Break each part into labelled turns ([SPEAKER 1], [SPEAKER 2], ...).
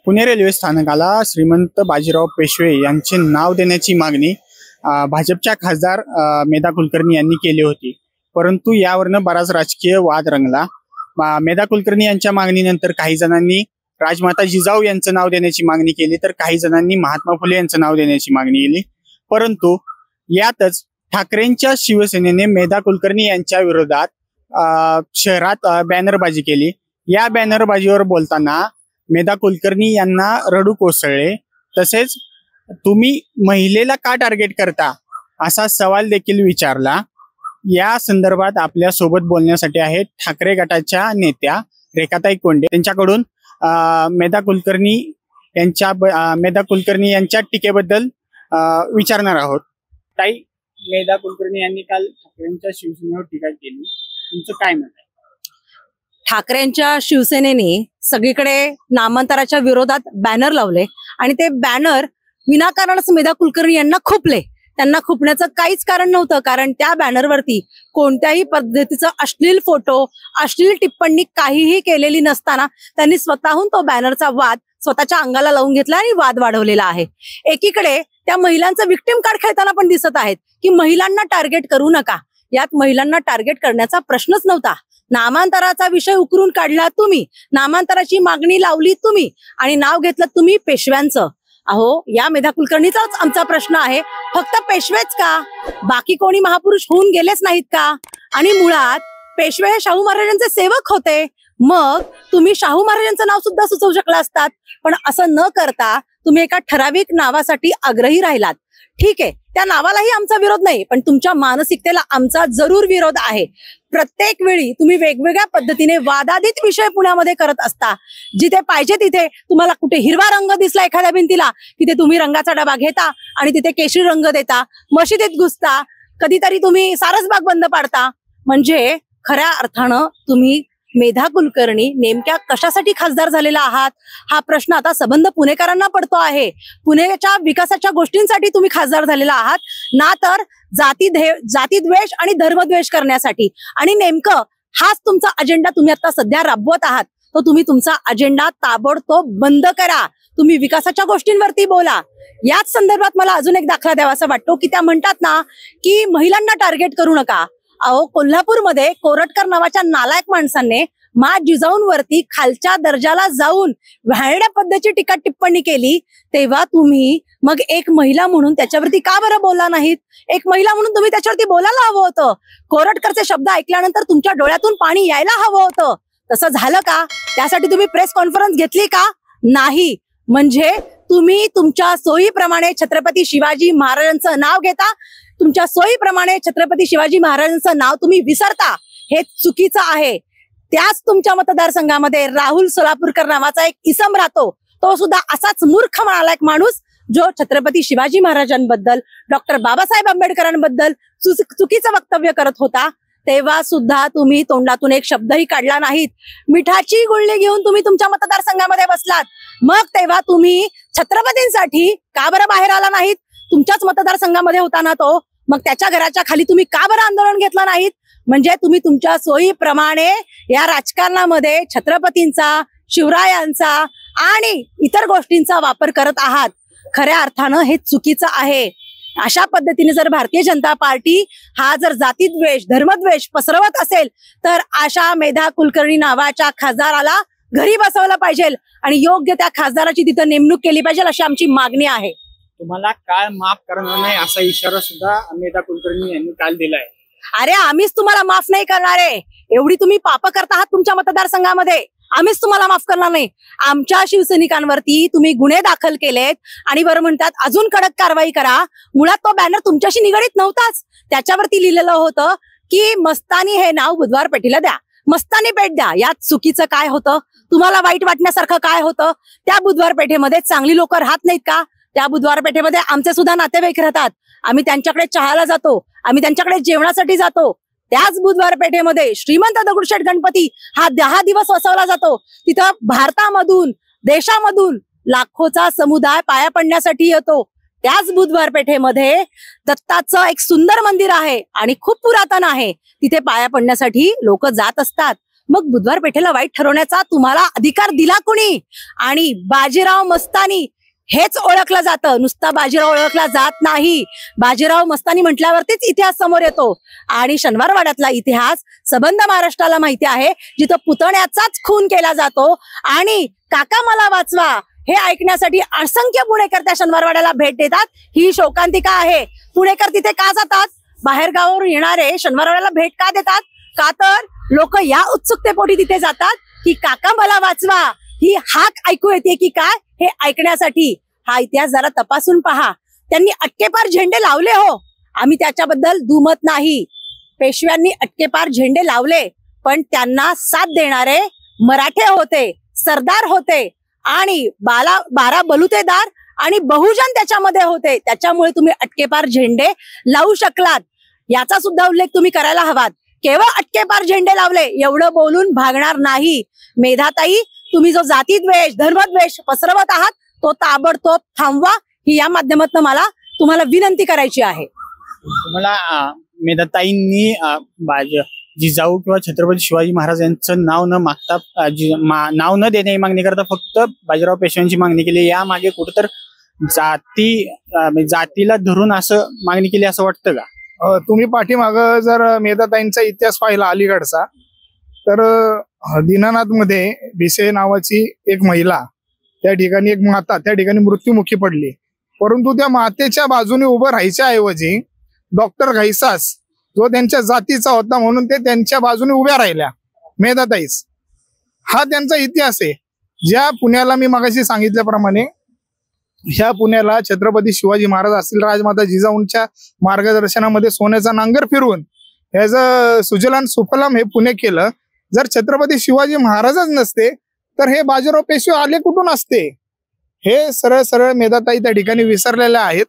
[SPEAKER 1] Pune railway स्थानकाला श्रीमंत बाजीराव पेशवे यांचे नाव देण्याची मागणी भाजपच्या खासदार मेधा कुलकर्णी यांनी केली होती, परंतु यावरनं बराच राजकीय वाद रंगला। मेधा कुलकर्णी यांच्या मागणीनंतर काही जणांनी राजमाता जिजाऊ यांचं नाव देण्याची मागणी केली, तर काही जणांनी महात्मा फुले यांचं नाव देण्याची मागणी केली। परंतु यातच ठाकरेंच्या शिवसेनेने मेधा कुलकर्णी यांच्या विरोधात शहरात बॅनरबाजी केली। या बॅनरबाजीवर बोलताना मेधा कुलकर्णी यांना रडू कोसळले। तसेच तुम्ही महिलेला का टार्गेट करता असा सवाल देखील विचारला। या संदर्भात आपल्या सोबत बोलण्यासाठी आहेत ठाकरे गटाच्या नेत्या रेखाताई कोंडे। त्यांच्याकडून मेधा कुलकर्णी यांच्या टीकेबद्दल विचारणार आहोत। ताई, मेधा कुलकर्णी यांनी काल ठाकरेंच्या शिवसेनेवर टीका केली, तुमचं काय मत आहे?
[SPEAKER 2] ठाकरेंच्या शिवसेनेने सगळीकडे नामांतराच्या विरोधात बॅनर लावले आणि ते बॅनर विनाकारणच मेधा कुलकर्णी यांना खुपले। त्यांना खुपण्याचं काहीच कारण नव्हतं, कारण त्या बॅनरवरती कोणत्याही पद्धतीचं अश्लील फोटो, अश्लील टिप्पणी काहीही केलेली नसताना त्यांनी स्वतःहून तो बॅनरचा वाद स्वतःच्या अंगाला लावून घेतला आणि वाद वाढवलेला आहे। एकीकडे त्या महिलांचं विक्टिम कार्ड खेळताना पण दिसत आहेत की महिलांना टार्गेट करू नका। यात महिलांना टार्गेट करण्याचा प्रश्नच नव्हता। नामांतराचा विषय उकरून काढला तुम्ही, नामांतराची मागणी लावली तुम्ही आणि नाव घेतलं तुम्ही पेशव्यांचं। अहो, या मेधा कुलकर्णीचाच आमचा प्रश्न आहे, फक्त पेशवेच का? बाकी कोणी महापुरुष होऊन गेलेच नाहीत का? आणि मुळात पेशवे हे शाहू महाराजांचे सेवक होते, मग तुम्ही शाहू महाराजांचं नाव सुद्धा सुचवू शकला असतात। पण असं न करता तुम्ही एका ठराविक नावासाठी आग्रही राहिलात। ठीक आहे, त्या नावालाही आमचा विरोध नाही, पण तुमच्या मानसिकतेला आमचा जरूर विरोध आहे। प्रत्येक वेळी तुम्ही वेगवेगळ्या पद्धतीने वादातीत विषय पुण्यामध्ये करत असता। जिथे पाहिजे तिथे तुम्हाला कुठे हिरवा रंग दिसला एखाद्या भिंतीला, तिथे तुम्ही रंगाचा डबा घेता आणि तिथे केशरी रंग देता, मशिदीत घुसता, कधीतरी तुम्ही सारसबाग बंद पाडता। म्हणजे खऱ्या अर्थानं तुम्ही मेधा कुलकर्णी नेमक्या कशासाठी खासदार झालेला आहात हा प्रश्न आता सबंध पुणेकरांना पडतो आहे। पुण्याच्या विकासाच्या गोष्टींसाठी तुम्ही खासदार झालेला आहात, ना तर जातीद्वेष आणि धर्मद्वेष करण्यासाठी। आणि नेमकं हाच तुमचा अजेंडा तुम्ही आता सध्या राबवत आहात, तो तुम्ही तुमचा अजेंडा ताबडतोब बंद करा। तुम्ही विकासाच्या गोष्टींवरती बोला। याच संदर्भात मला अजून एक दाखला द्यावासा वाटतो की त्या म्हणतात ना की महिलांना टार्गेट करू नका। अहो, कोल्हापूरमध्ये कोरटकर नावाच्या नालायक माणसाने मा जिजाऊंवरती खालच्या दर्जाला जाऊन व्याहण्या पद्धतीची टीका टिप्पणी केली, तेव्हा तुम्ही मग एक महिला म्हणून त्याच्यावरती का बरं बोलला नाहीत? एक महिला म्हणून तुम्ही त्याच्यावरती बोलायला हवं होतं। कोरटकरचे शब्द ऐकल्यानंतर तुमच्या डोळ्यातून पाणी यायला हवं होतं। तसं झालं का? त्यासाठी तुम्ही प्रेस कॉन्फरन्स घेतली का? नाही। म्हणजे तुम्ही तुमच्या सोयीप्रमाणे छत्रपती शिवाजी महाराजांचं नाव घेता, तुमच्या सोयीप्रमाणे छत्रपती शिवाजी महाराजांचं नाव तुम्ही विसरता। हे चुकीचं आहे। त्याच तुमच्या मतदारसंघामध्ये राहुल सोलापूरकर नावाचा एक इसम राहतो, तो सुद्धा असाच मूर्ख म्हणालायक माणूस जो छत्रपती शिवाजी महाराजांबद्दल, डॉक्टर बाबासाहेब आंबेडकरांबद्दल चुकीचं वक्तव्य करत होता। तेव्हा सुद्धा तुम्ही तोंडातून एक शब्दही काढला नाहीत। मिठाची गुळणी घेऊन तुम्ही तुमच्या मतदारसंघामध्ये बसलात, मग तेव्हा तुम्ही छत्रपतींसाठी का बरं बाहेर आला नाहीत? तुमच्याच मतदारसंघामध्ये होता ना तो, मग त्याच्या घराच्या खाली तुम्ही का बरं आंदोलन घेतलं नाहीत? म्हणजे तुम्ही तुमच्या सोयीप्रमाणे या राजकारणामध्ये छत्रपतींचा, शिवरायांचा आणि इतर गोष्टींचा वापर करत आहात। खऱ्या अर्थानं हे चुकीचं आहे। अशा पद्धतीने जर भारतीय जनता पार्टी हा जर जातीद्वेष, धर्मद्वेष पसरवत असेल तर अशा मेधा कुलकर्णी नावाच्या खासदाराला घरी बसवलं पाहिजे आणि योग्य त्या खासदाराची तिथं नेमणूक केली पाहिजे, अशी आमची मागणी आहे।
[SPEAKER 1] तुम्हाला काळ माफ करणार नाही असा इशारा सुद्धा मेधा कुलकर्णी यांनी काल दिलाय।
[SPEAKER 2] अरे, आम्हीच तुम्हाला माफ नाही करणार आहे। एवढी तुम्ही पाप करत आहात तुमच्या मतदारसंघामध्ये, आम्हीच तुम्हाला माफ करणार नाही। आमच्या शिवसैनिकांवरती तुम्ही गुन्हे दाखल केलेत आणि बरं म्हणतात अजून कडक कारवाई करा। मुळात तो बॅनर तुमच्याशी निगडीत नव्हताच। त्याच्यावरती लिहिलेलं होतं की मस्तानी हे नाव बुधवार पेठीला द्या, मस्तानी पेठ द्या। यात चुकीचं काय होतं? तुम्हाला वाईट वाटण्यासारखं काय होतं? त्या बुधवार पेठेमध्ये चांगली लोक राहत नाहीत का? त्या बुधवार पेठेमध्ये आमचे सुद्धा नातेवाईक राहतात। आम्ही त्यांच्याकडे चहाला जातो, आम्ही त्यांच्याकडे जेवणासाठी जातो। त्याच बुधवार पेठेमध्ये श्रीमंत दगडूशेठ गणपती हा 10 दिवस वसवला जातो। तिथं भारतामधून, देशामधून लाखोचा समुदाय पाया पडण्यासाठी येतो। त्याच बुधवार पेठेमध्ये दत्ताचं एक सुंदर मंदिर आहे आणि खूप पुरातन आहे, तिथे पाया पडण्यासाठी लोक जात असतात। मग बुधवार पेठेला वाईट ठरवण्याचा तुम्हाला अधिकार दिला कोणी? आणि बाजीराव मस्तानी हेच ओळखलं जातं, नुसता बाजीराव ओळखला जात नाही. बाजीराव मस्तानी म्हटल्यावरतीच इतिहास समोर येतो. आणि शनिवारवाड्यातला इतिहास सबंध महाराष्ट्राला माहिती आहे, जिथं पुतण्याचाच खून केला जातो. आणि काका मला वाचवा हे ऐकण्यासाठी असंख्य पुणेकर त्या शनिवारवाड्याला भेट देतात. ही शोकांतिका आहे. पुणेकर तिथे का जातात? बाहेर गावावरून येणारे शनिवारवाड्याला भेट का देतात? का तर लोक या उत्सुकतेपोटी तिथे जातात की काका मला वाचवा ही हाक ऐकू येते की काय हे ऐकण्यासाठी. हा इतिहास जरा तपासून पहा. त्यांनी अटकेपार झेंडे लावले, हो, आम्ही त्याच्याबद्दल दुमत नाही. पेशव्यांनी अटकेपार झेंडे लावले, पण त्यांना साथ देणारे मराठे होते, सरदार होते आणि 12 बलुतेदार आणि बहुजन त्याच्यामध्ये होते. त्याच्यामुळे तुम्ही अटकेपार झेंडे लावू शकलात. याचा सुद्धा उल्लेख तुम्ही करायला हवात. केवळ अटकेपार झेंडे लावले एवढं बोलून भागणार नाही. मेधाताई, तुम्ही जो जातीद्वेष धर्मद्वेष पसरवत आहात तो ताबडतोब थांबवा, ही या माध्यमातून मला तुम्हाला विनंती करायची आहे.
[SPEAKER 1] तुम्हाला मेधाताईंनी जिजाऊ किंवा छत्रपती शिवाजी महाराज यांचं नाव न मागता नाव न देण्याची मागणी करता फक्त बाजीराव पेशव्यांची मागणी केली. या मागे कुठेतर जातीला धरून असं मागणी केली असं वाटतं का?
[SPEAKER 3] तुम्ही पाठीमाग जर मेधाताईंचा इतिहास पाहिला अलीकडचा, तर दीनानाथ मध्ये भिसे नावाची एक महिला, त्या ठिकाणी एक माता त्या ठिकाणी मृत्युमुखी पडली. परंतु त्या मातेच्या बाजूने उभं राहायच्या ऐवजी डॉक्टर घैसास जो त्यांच्या जातीचा होता म्हणून ते त्यांच्या बाजूने उभ्या राहिल्या. मेधाताईच हा त्यांचा इतिहास आहे. ज्या पुण्याला मी मगाशी सांगितल्याप्रमाणे ह्या पुण्याला छत्रपती शिवाजी महाराज असतील, राजमाता जिजाऊंच्या मार्गदर्शनामध्ये सोन्याचा नांगर फिरवून ह्याचं सुजलाम सुफलाम हे पुणे केलं. जर छत्रपती शिवाजी महाराजच नसते तर हे बाजीराव पेशवे आले कुठून असते? हे सरळ सरळ मेधाताई त्या ठिकाणी विसरलेल्या आहेत.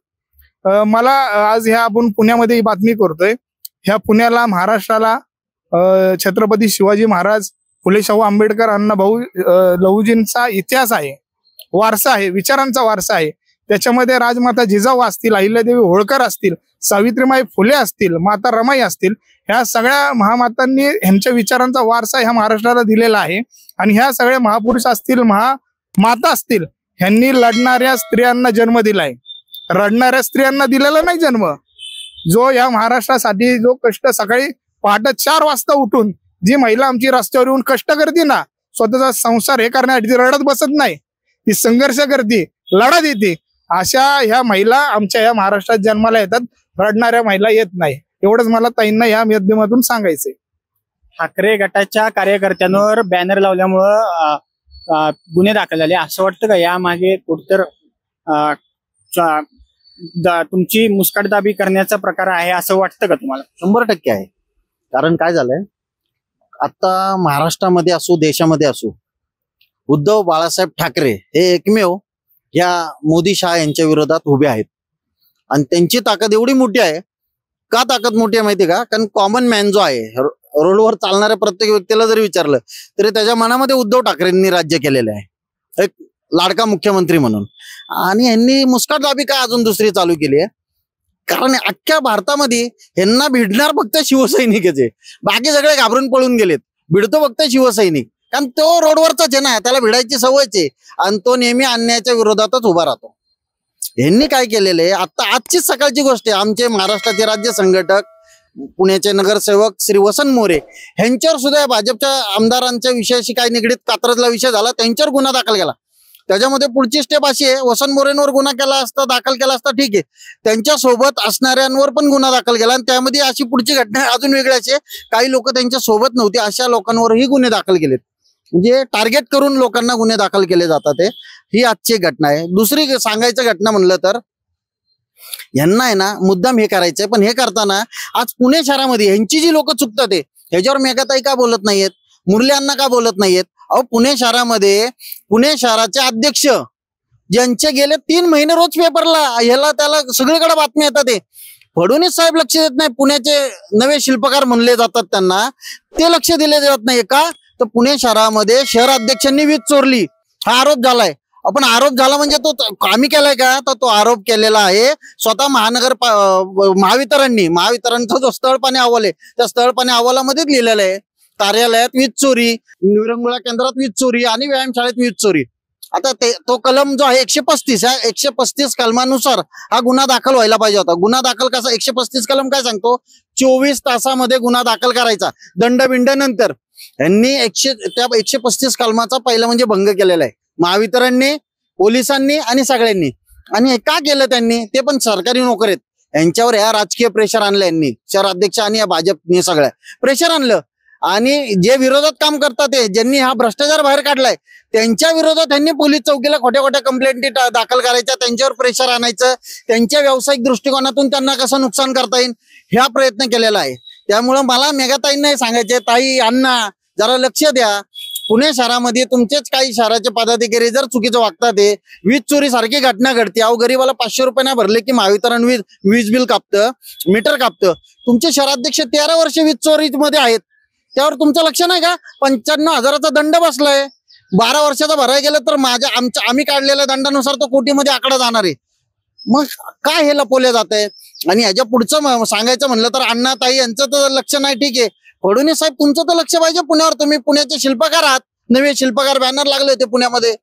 [SPEAKER 3] मला आज ह्या आपण पुण्यामध्ये ही बातमी करतोय. ह्या पुण्याला, महाराष्ट्राला छत्रपती शिवाजी महाराज, फुले शाहू आंबेडकर, अण्णाभाऊ लहुजींचा इतिहास आहे, वारसा आहे, विचारांचा वारसा आहे. त्याच्यामध्ये राजमाता जिजाऊ असतील, अहिल्यादेवी होळकर असतील, सावित्रीमाई फुले असतील, माता रमाई असतील, ह्या सगळ्या महामातांनी ह्यांच्या विचारांचा वारसा ह्या महाराष्ट्राला दिलेला आहे. आणि ह्या सगळ्या महापुरुष असतील, महामाता असतील, ह्यांनी लढणाऱ्या स्त्रियांना जन्म दिलाय. रडणाऱ्या स्त्रियांना दिलेला नाही जन्म. जो या महाराष्ट्रासाठी जो कष्ट सकाळी पहाटे 4 वाजता उठून जी महिला आमची रस्त्यावर येऊन कष्ट करते ना, स्वतःचा संसार हे करण्यासाठी ती रडत बसत नाही, ती संघर्ष करते, लढत येते. अशा ह्या महिला आमच्या या महाराष्ट्रात जन्माला येतात. रडणाऱ्या महिला येत नाही. एवढंच मला ताईंना या माध्यमातून सांगायचंय.
[SPEAKER 1] ठाकरे गटाच्या कार्यकर्त्यांवर बॅनर लावल्यामुळं गुन्हे दाखल झाले असं वाटतं का? यामागे कुठतर तुमची मुस्कटदाबी करण्याचा प्रकार आहे असं वाटतं का तुम्हाला?
[SPEAKER 4] 100% आहे. कारण काय झालंय, आता महाराष्ट्रामध्ये असो, देशामध्ये असो, उद्धव बाळासाहेब ठाकरे हे एकमेव या मोदी शहा यांच्या विरोधात उभे आहेत. आणि त्यांची ताकद एवढी मोठी आहे. का ताकद मोठी आहे माहिती का? कारण कॉमन मॅन जो आहे, रोडवर चालणाऱ्या प्रत्येक व्यक्तीला जरी विचारलं तरी त्याच्या मनामध्ये उद्धव ठाकरेंनी राज्य केलेलं आहे, एक लाडका मुख्यमंत्री म्हणून. आणि यांनी मुस्कटदाबी काय अजून दुसरी चालू केली आहे? कारण अख्ख्या भारतामध्ये यांना भिडणार फक्त शिवसैनिकच आहे. बाकी सगळे घाबरून पळून गेलेत. भिडतो फक्त शिवसैनिक, कारण तो रोडवरचाच आहे ना, त्याला भिडायची सवयच आहे. आणि तो नेहमी अन्यायाच्या विरोधातच उभा राहतो. यांनी काय केलेलं आहे, आता आजचीच सकाळची गोष्ट आहे, आमचे महाराष्ट्राचे राज्य संघटक पुण्याचे नगरसेवक श्री वसंत मोरे यांच्यावर सुद्धा भाजपच्या आमदारांच्या विषयाशी काय निगडीत कात्रजला विषय झाला, त्यांच्यावर गुन्हा दाखल केला. त्याच्यामध्ये पुढची स्टेप अशी आहे, वसंत मोरेंवर गुन्हा केला असता, दाखल केला असता ठीक आहे, त्यांच्या सोबत असणाऱ्यांवर पण गुन्हा दाखल केला. आणि त्यामध्ये अशी पुढची घटना अजून वेगळी अशी, काही लोक त्यांच्या सोबत नव्हते अशा लोकांवरही गुन्हे दाखल केलेत. म्हणजे टार्गेट करून लोकांना गुन्हे दाखल केले जातात. ही आजची घटना आहे. दुसरी सांगायचं घटना म्हणलं तर यांना आहे ना मुद्दाम हे करायचंय, पण हे करताना आज पुणे शहरामध्ये यांची जी लोक चुकतात ह्याच्यावर मेघाताई का बोलत नाहीयेत, मुरली अण्णा का बोलत नाहीयेत? अहो, पुणे शहरामध्ये पुणे शहराचे अध्यक्ष ज्यांचे गेले 3 महिने रोज पेपरला ह्याला त्याला सगळीकडे बातम्या येतात, फडणवीस साहेब लक्ष देत नाही. पुण्याचे नवे शिल्पकार म्हणले जातात त्यांना, ते लक्ष दिले जात नाही का? तर पुणे शहरामध्ये शहर अध्यक्षांनी वीज चोरली हा आरोप झालाय. आपण आरोप झाला म्हणजे तो आम्ही केलाय का? तर तो आरोप केलेला आहे स्वतः महावितरणचा जो स्थळ पाणी अहवाल आहे त्या स्थळ पाणी अहवालामध्येच लिहिलेलं आहे कार्यालयात वीज चोरी, विरंगुळा केंद्रात वीज चोरी आणि व्यायामशाळेत वीज चोरी. आता तो कलम जो आहे 135, या 135 कलमानुसार हा गुन्हा दाखल व्हायला पाहिजे होता. गुन्हा दाखल कसा, 135 कलम काय सांगतो, 24 तासामध्ये गुन्हा दाखल करायचा, दंडबिंड नंतर. यांनी 135 कलमाचा पहिला म्हणजे भंग केलेला आहे महावितरणने, पोलिसांनी आणि सगळ्यांनी. आणि हे का केलं त्यांनी, ते पण सरकारी नोकर आहेत, यांच्यावर ह्या राजकीय प्रेशर आणलं यांनी, शहराध्यक्ष आणि या भाजपने सगळं प्रेशर आणलं. आणि जे विरोधात काम करतात ते, ज्यांनी हा भ्रष्टाचार बाहेर काढलाय, त्यांच्या विरोधात त्यांनी पोलीस चौकीला खोट्या खोट्या कंप्लेंटी दाखल करायच्या, त्यांच्यावर प्रेशर आणायचं, त्यांच्या व्यावसायिक दृष्टिकोनातून त्यांना कसं नुकसान करता येईल ह्या प्रयत्न केलेला आहे. त्यामुळं मला मेघाताईंना हे सांगायचे, ताई अण्णा जरा लक्ष द्या. पुणे शहरामध्ये तुमचेच काही शहराचे पदाधिकारी जर चुकीचं वागतात, वीज चोरी सारखी घटना घडते. अहो गरिबाला 500 रुपये नाही भरले की महावितरण वीज बिल कापतं, मीटर कापतं. तुमचे शहराध्यक्ष 13 वर्ष वीज चोरी मध्ये आहेत, त्यावर तुमचं लक्ष नाही का? 95,000चा दंड बसलाय. 12 वर्षाचा भरायला गेलं तर आम्ही काढलेल्या दंडानुसार तो कोटीमध्ये आकडा जाणार आहे. मग काय हे लपवले जात आहे? आणि ह्याच्या पुढचं सांगायचं म्हणलं तर अण्णा ताई यांचं तर लक्ष नाही, ठीक आहे. फडणवीस साहेब तुमचं तर लक्ष पाहिजे पुण्यावर. तुम्ही पुण्याचे शिल्पकार आहात, नवे शिल्पकार बॅनर लागले होते पुण्यामध्ये.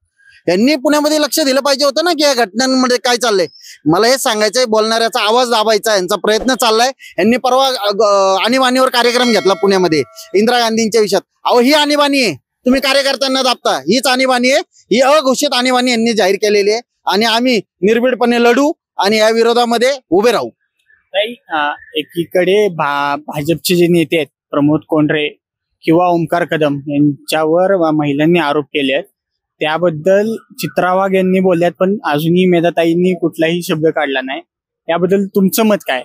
[SPEAKER 4] यांनी पुण्यामध्ये लक्ष दिलं पाहिजे होतं ना की या घटनांमध्ये काय चाललंय. मला हे सांगायचंय, बोलणाऱ्याचा आवाज दाबायचा यांचा प्रयत्न चाललाय. यांनी परवा आणीबाणीवर कार्यक्रम घेतला पुण्यामध्ये इंदिरा गांधींच्या विषयात. अहो ही आणीबाणी आहे, तुम्ही कार्यकर्त्यांना दाबता. हीच आणीबाणी आहे, ही अघोषित आणीबाणी यांनी जाहीर केलेली आहे. आणि आम्ही निर्भीडपणे लढू आणि या विरोधामध्ये उभे राहू.
[SPEAKER 1] एकीकडे भाजपचे जे नेते आहेत प्रमोद कोंढरे किंवा ओमकार कदम यांच्यावर महिलांनी आरोप केले आहेत, त्याबद्दल चित्रा वाघ यांनी बोलल्यात, पण अजूनही मेधाताईंनी कुठलाही शब्द काढला नाही. याबद्दल तुमचं मत काय?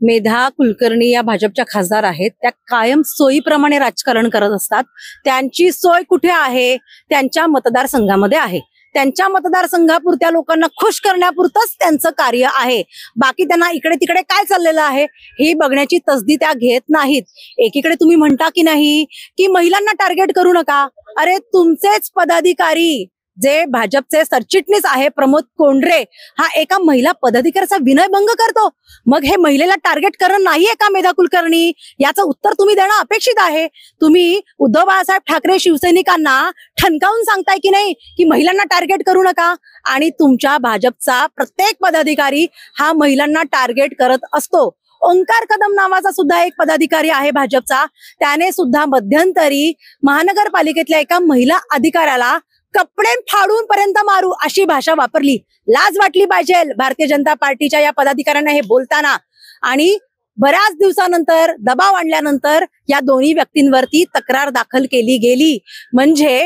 [SPEAKER 2] मेधा कुलकर्णी या भाजपच्या खासदार आहेत, त्या कायम सोयीप्रमाणे राजकारण करत असतात. त्यांची सोय कुठे आहे? त्यांच्या मतदारसंघामध्ये आहे. त्यांच्या मतदारसंघापुरत्या लोकांना खुश करण्यापुरतंच त्यांचं कार्य आहे. बाकी त्यांना इकडे तिकडे काय चाललेलं आहे ही बघण्याची तसदी त्या घेत नाहीत. एकीकडे तुम्ही म्हणता की नाही की महिलांना टार्गेट करू नका. अरे तुमचेच पदाधिकारी जे भाजपचे सरचिटणीस आहे प्रमोद कोंढरे, हा एका महिला पदाधिकाऱ्याचा विनयभंग करतो. मग हे महिलेला टार्गेट करणं नाहीये का मेधा कुलकर्णी? याचं उत्तर तुम्ही देणं अपेक्षित आहे. तुम्ही उद्धव बाळासाहेब ठाकरे शिवसैनिकांना ठणकावून सांगताय की नाही की महिलांना टार्गेट करू नका, आणि तुमच्या भाजपचा प्रत्येक पदाधिकारी हा महिलांना टार्गेट करत असतो. ओंकार कदम नावाचा सुद्धा एक पदाधिकारी आहे भाजपचा, त्याने सुद्धा मध्यंतरी महानगरपालिकेतल्या एका महिला अधिकाऱ्याला कपडे फाडून पर्यंत मारू अशी भाषा वापरली. लाज वाटली पाहिजे भारतीय जनता पार्टीच्या या पदाधिकाऱ्यांना हे बोलताना. आणि बऱ्याच दिवसानंतर दबाव आणल्यानंतर या दोन्ही व्यक्तींवरती तक्रार दाखल केली गेली. म्हणजे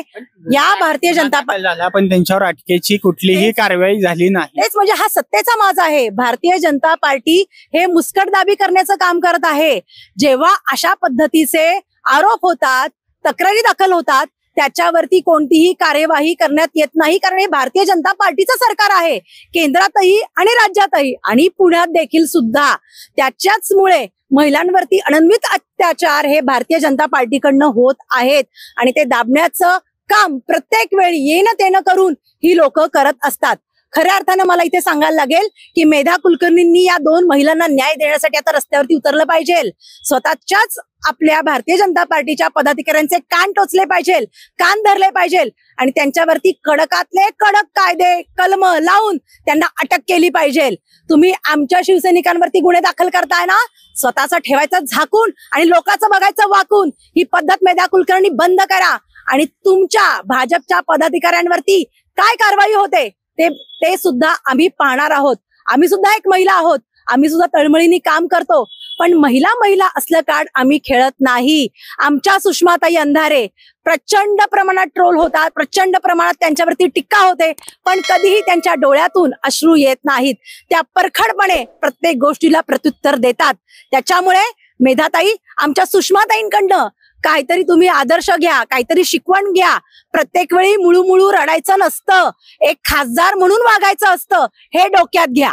[SPEAKER 2] या भारतीय जनता
[SPEAKER 1] झाला पण त्यांच्यावर अटकेची कुठलीही कारवाई झाली नाही.
[SPEAKER 2] तेच म्हणजे हा सत्तेचा माज आहे. भारतीय जनता पार्टी हे मुस्कटदाबी करण्याचं काम करत आहे. जेव्हा अशा पद्धतीचे आरोप होतात, तक्रारी दाखल होतात, त्याच्यावरती कोणतीही कार्यवाही करण्यात येत नाही, कारण हे भारतीय जनता पार्टीचं सरकार आहे, केंद्रातही आणि राज्यातही आणि पुण्यात देखील सुद्धा. त्याच्याचमुळे महिलांवरती अनन्वित अत्याचार हे भारतीय जनता पार्टीकडनं होत आहेत आणि ते दाबण्याचं काम प्रत्येक वेळी येणं तेणं करून ही लोक करत असतात. खऱ्या अर्थानं मला इथे सांगायला लागेल की मेधा कुलकर्णींनी या दोन महिलांना न्याय देण्यासाठी आता रस्त्यावरती उतरलं पाहिजे. स्वतःच्याच आपल्या भारतीय जनता पार्टीच्या पदाधिकाऱ्यांचे कान टोचले पाहिजे, कान धरले पाहिजे आणि त्यांच्यावरती कडकातले कडक कायदे कलम लावून त्यांना अटक केली पाहिजे. तुम्ही आमच्या शिवसैनिकांवरती गुन्हे दाखल करताय ना, स्वतःचं ठेवायचं झाकून आणि लोकांचं बघायचं वाकून. ही पद्धत मेधा कुलकर्णी बंद करा. आणि तुमच्या भाजपच्या पदाधिकाऱ्यांवरती काय कारवाई होते ते सुद्धा आम्ही पाहणार आहोत. आम्ही सुद्धा एक महिला आहोत, आम्ही सुद्धा तळमळीने काम करतो, पण महिला महिला असलं कार्ड आम्ही खेळत नाही. आमच्या सुषमाताई अंधारे प्रचंड प्रमाणात ट्रोल होतात, प्रचंड प्रमाणात त्यांच्यावरती टीका होते, पण कधीही त्यांच्या डोळ्यातून अश्रू येत नाहीत. त्या परखडपणे प्रत्येक गोष्टीला प्रत्युत्तर देतात. त्याच्यामुळे मेधाताई, आमच्या सुषमाताईंकडनं काहीतरी तुम्ही आदर्श घ्या, काहीतरी शिकवण घ्या. प्रत्येक वेळी मुळू रडायचं नसतं, एक खासदार म्हणून वागायचं असतं, हे डोक्यात घ्या.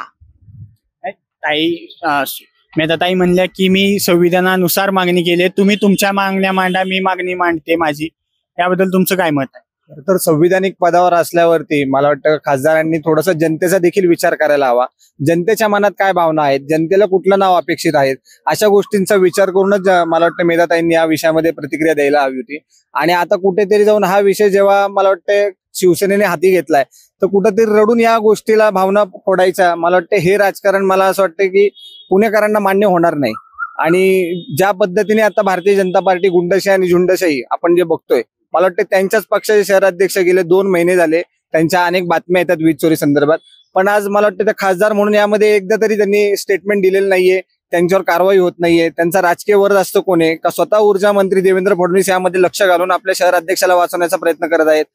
[SPEAKER 1] मेधाताई म्हणल्या की मी संविधानानुसार मागणी केली, तुम्ही तुमच्या मागण्या मांडा, मी मागणी मांडते माझी. याबद्दल तुमचं काय मत आहे?
[SPEAKER 5] तर संविधानिक पदावर असल्यावरती मला वाटतं खासदारांनी थोडासा जनतेचा देखील विचार करायला हवा. जनतेच्या मनात काय भावना आहेत, जनतेला कुठलं नाव अपेक्षित आहेत, अशा गोष्टींचा विचार करूनच मला वाटतं मेधाताईंनी या विषयामध्ये प्रतिक्रिया द्यायला हवी होती. आणि आता कुठेतरी जाऊन हा विषय जेव्हा मला वाटतं शिवसेनेने हाती घेतलाय तर कुठेतरी रडून या गोष्टीला भावना फोडायच्या, मला वाटतं हे राजकारण मला असं वाटतं की पुणेकरांना मान्य होणार नाही. आणि ज्या पद्धतीने आता भारतीय जनता पार्टी गुंडशाही आणि झुंडशाही आपण जे बघतोय, मला वाटतं त्यांच्याच पक्षाचे शहराध्यक्ष गेले 2 महिने झाले, त्यांच्या अनेक बातम्या येतात वीज चोरी संदर्भात, पण आज मला वाटतं त्या खासदार म्हणून यामध्ये एकदा तरी त्यांनी स्टेटमेंट दिलेलं नाहीये, त्यांच्यावर कारवाई होत नाहीये. त्यांचा राजकीय वर असतं कोणी का स्वतः ऊर्जा मंत्री देवेंद्र फडणवीस यामध्ये लक्ष घालून आपल्या शहराध्यक्षाला वाचवण्याचा प्रयत्न करत आहेत.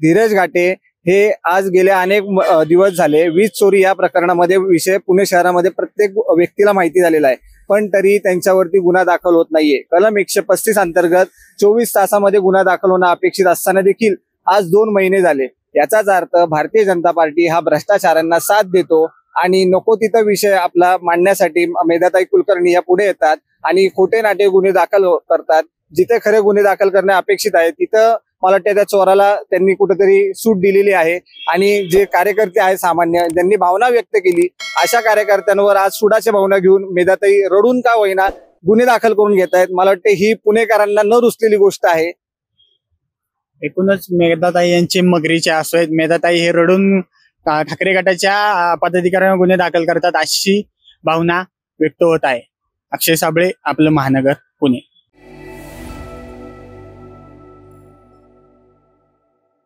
[SPEAKER 5] धीरज घाटे हे आज गेले अनेक दिवस झाले वीज चोरी या प्रकरणामध्ये विषय पुणे शहरामध्ये प्रत्येक व्यक्तीला माहिती झालेला आहे, पण तरी त्यांच्यावरती गुन्हा दाखल होत नाहीये. कलम 135 अंतर्गत 24 तासामध्ये गुन्हा दाखल होणं अपेक्षित असताना देखील आज 2 महिने झाले. याचाच अर्थ भारतीय जनता पार्टी हा भ्रष्टाचारांना साथ देतो आणि नको तिथं विषय आपला मांडण्यासाठी मेधाताई कुलकर्णी या पुढे येतात आणि खोटे नाटे गुन्हे दाखल करतात. जिथे खरे गुन्हे दाखल करणे अपेक्षित आहे तिथं मला वाटतं त्या चोराला त्यांनी कुठेतरी सूट दिलेली आहे. आणि जे कार्यकर्ते आहेत सामान्य ज्यांनी भावना व्यक्त केली, अशा कार्यकर्त्यांवर आज सुडाच्या भावना घेऊन मेधाताई रडून का होईना गुन्हे दाखल करून घेत आहेत. मला वाटतं ही पुणेकरांना न रुचलेली गोष्ट आहे.
[SPEAKER 1] एकूणच मेधाताई यांचे मगरीचे आसू आहेत. मेधाताई हे रडून ठाकरे गटाच्या पदाधिकाऱ्यांवर गुन्हे दाखल करतात अशी भावना व्यक्त होत आहे. अक्षय साबळे, आपलं महानगर, पुणे.